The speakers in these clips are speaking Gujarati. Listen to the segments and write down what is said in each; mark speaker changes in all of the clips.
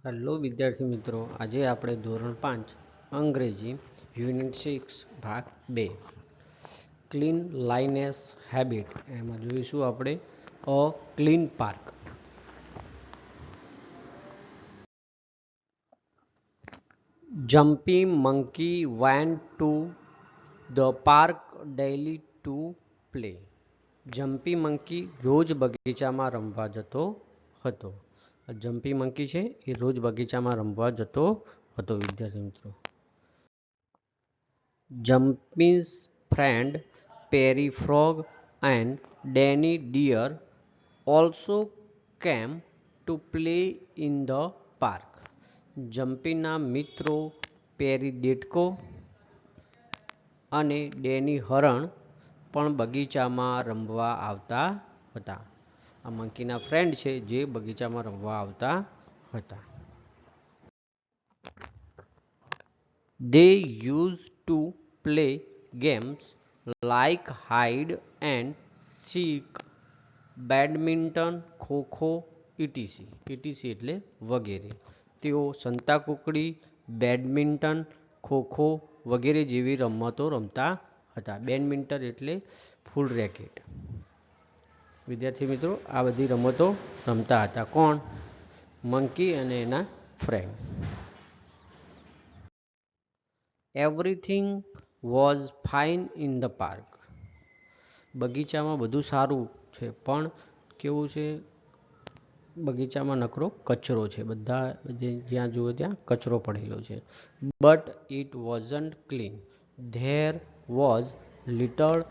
Speaker 1: હેલો વિદ્યાર્થી મિત્રો, આજે આપણે ધોરણ 5 અંગ્રેજી યુનિટ 6 ભાગ 2 ક્લીન લાઇનેસ હેબિટ એમાં જોઈશું આપણે અ clean park. Jumpy monkey went to the park daily to play. Jumpy monkey રોજ બગીચામાં રમવા જતો હતો. જમ્પી મંકી છે એ રોજ બગીચામાં રમવા જતો હતો વિદ્યાર્થી મિત્રો. જમ્પી's friend Perry Frog and Danny Deer also came to play in the park. જમ્પીના મિત્રો પેરી ડેટકો અને ડેની હરણ પણ બગીચામાં રમવા આવતા હતા. આ મંકીના ફ્રેન્ડ છે જે બગીચામાં રમવા આવતા હતા. They used to play games like hide and seek, badminton, kho kho, etc. એટલે વગેરે. તેઓ સંતાકુકડી, બેડમિન્ટન, ખોખો વગેરે જેવી રમતો રમતા હતા. બેડમિન્ટન એટલે ફૂલ રેકેટ. વિદ્યાર્થી મિત્રો, આ બધી રમતો રમતા હતા. કોણ? મંકી અને એના friend. Everything was fine in the park. બગીચામાં બધું સારું છે, પણ કેવું છે? બગીચામાં નકરો કચરો છે. જ્યાં જુઓ ત્યાં કચરો પડેલો છે. But it wasn't clean. There was little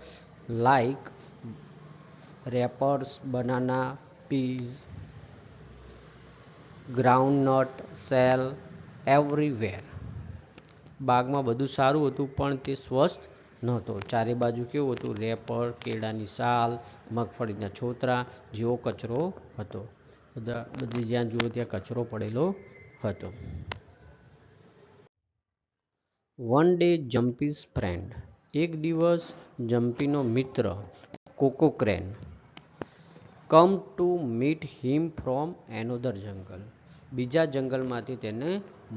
Speaker 1: like wrappers, banana, peas, groundnut, shell everywhere. બાગમાં બધું સારું હતું, પણ તે સ્વસ્થ નહોતો. ચારે બાજુ કેવું હતું? રેપર, કેળાની સાલ, મગફળીના છોતરા જેવો કચરો હતો. બધી જ્યાં જુઓ ત્યાં કચરો પડેલો હતો. One day Jumpy's friend. એક દિવસ જમ્પીનો મિત્ર Coco crane come to meet him from another jungle. બીજા જંગલમાંથી તેને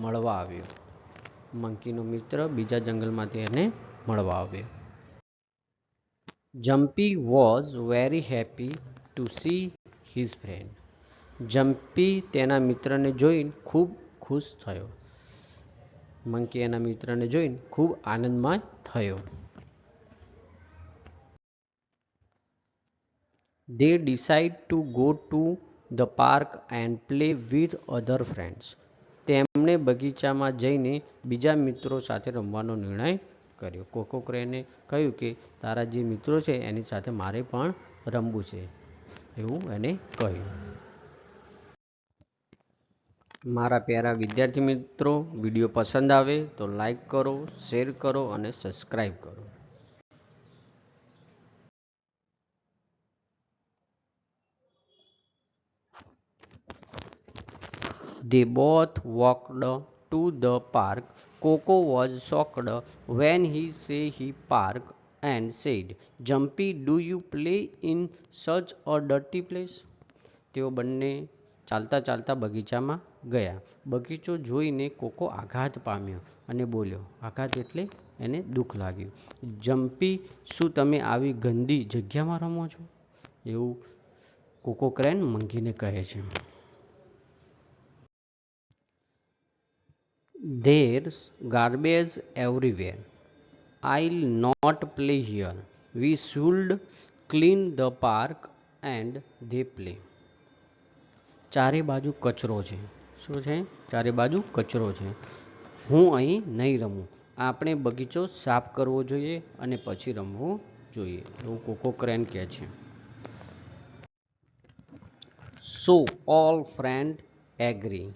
Speaker 1: મળવા આવ્યો. મંકીનો મિત્ર બીજા જંગલમાંથી એને મળવા આવ્યો. Jumpy was very happy to see his friend. Jumpy તેના મિત્રને જોઈને ખૂબ ખુશ થયો. મંકી એના મિત્રને જોઈને ખૂબ આનંદમાં થયો. They decide to go to the park and play with other friends. તેમણે બગીચામાં જઈને બીજા મિત્રો સાથે રમવાનો નિર્ણય કર્યો. કોકો ક્રેને કહ્યું કે તારા જે મિત્રો છે એની સાથે મારે પણ રમવું છે, એવું એને કહ્યું. મારા પ્યારા વિદ્યાર્થી મિત્રો, વિડીયો પસંદ આવે તો લાઈક કરો, શેર કરો અને સબસ્ક્રાઈબ કરો. They both walked to the park. Coco was shocked when he saw he park and said, "Jumpy, do you play in such a dirty place?" તેઓ બંને ચાલતા ચાલતા બગીચામાં ગયા. બગીચો જોઈને કોકો આઘાત પામ્યો અને બોલ્યો. આઘાત એટલે એને દુઃખ લાગ્યું. જમ્પી, શું તમે આવી ગંદી જગ્યામાં રમો છો? એવું કોકો ક્રેન મંકીને કહે છે. There's garbage everywhere. I'll not play here. We should clean the park and they play. ચારે બાજુ કચરો છે. શું છે? ચારે બાજુ કચરો છે. હું અહીં નહીં રમું. આપણે બગીચો સાફ કરવો જોઈએ અને પછી રમવું જોઈએ, એવું કોકો ક્રેન કહે છે. So all friends agree.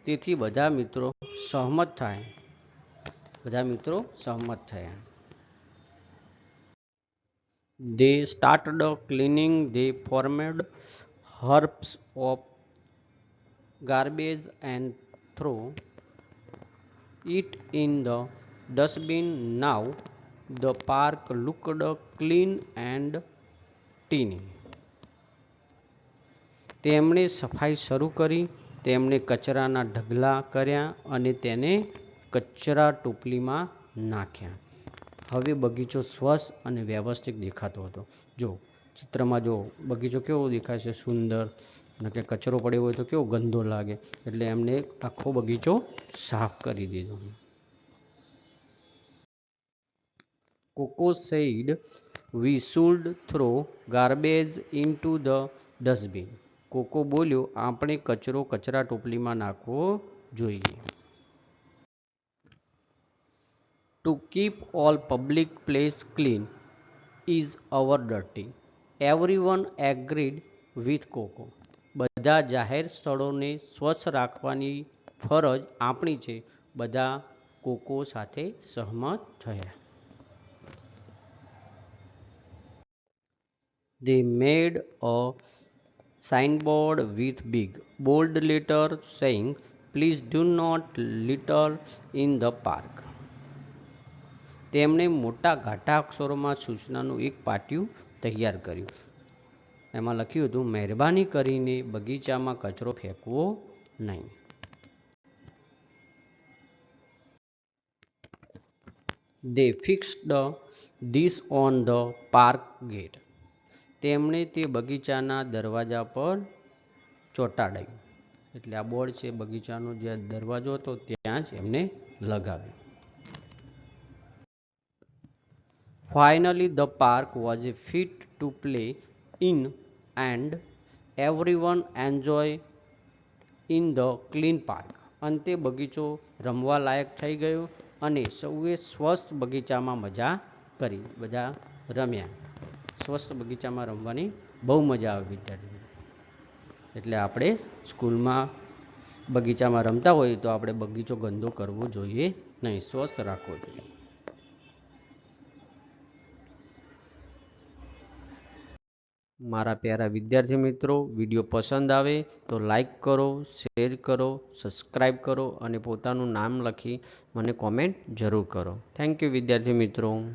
Speaker 1: તેથી બધા મિત્રો સહમત થયા. They started cleaning. They formed heaps of garbage and threw it in the dustbin. Now the park looked clean and tidy. તેમણે સફાઈ શરૂ કરી. તેમણે કચરાના ઢગલા કર્યા અને તેને કચરા ટોપલીમાં નાખ્યા. હવે બગીચો સ્વચ્છ અને વ્યવસ્થિત દેખાતો હતો. જો ચિત્રમાં જો બગીચો કેવો દેખાય છે, સુંદર. અને કે કચરો પડ્યો હોય તો કેવો ગંદો લાગે, એટલે એમને આખો બગીચો સાફ કરી દીધો. Koko said we should throw garbage into the dustbin. Koko બોલ્યો, આપણે કચરો કચરા ટોપલીમાં નાખવો જોઈએ. To keep all public place clean is our duty. Everyone agreed with Coco. બધા જાહેર સ્થળોને સ્વચ્છ રાખવાની ફરજ આપણી છે. બધા કોકો સાથે સહમત થયા. They made a signboard with big, bold letters saying, "Please do not litter in the park." તેમણે મોટા ઘાટા અક્ષરોમાં સૂચનાનું એક પાટિયું તૈયાર કર્યું. એમાં લખ્યું હતું, મહેરબાની કરીને બગીચામાં કચરો ફેંકવો નહીં. They fixed this on the park gate. તેમણે તે બગીચાના દરવાજા પર ચોંટાડ્યું. એટલે આ બોર્ડ છે બગીચાનો જે દરવાજો હતો ત્યાં જ એમને લગાવ્યો. Finally, the park was fit to play in and everyone enjoyed in the clean park. અંતે બગીચો રમવા લાયક થઈ ગયો અને સૌએ સ્વસ્થ બગીચામાં મજા કરી. બધા રમ્યા. સ્વસ્થ બગીચામાં રમવાની બહુ મજા આવે વિદ્યાર્થીઓ. એટલે આપણે સ્કૂલમાં બગીચામાં રમતા હોઈએ તો આપણે બગીચો ગંદો કરવો જોઈએ નહીં, સ્વસ્થ રાખવો જોઈએ. મારા પ્યારા વિદ્યાર્થી મિત્રો, વિડીયો પસંદ આવે તો લાઈક કરો, શેર કરો, સબસ્ક્રાઈબ કરો અને પોતાનું નામ લખી મને કોમેન્ટ જરૂર કરો. થેન્ક યુ વિદ્યાર્થી મિત્રો.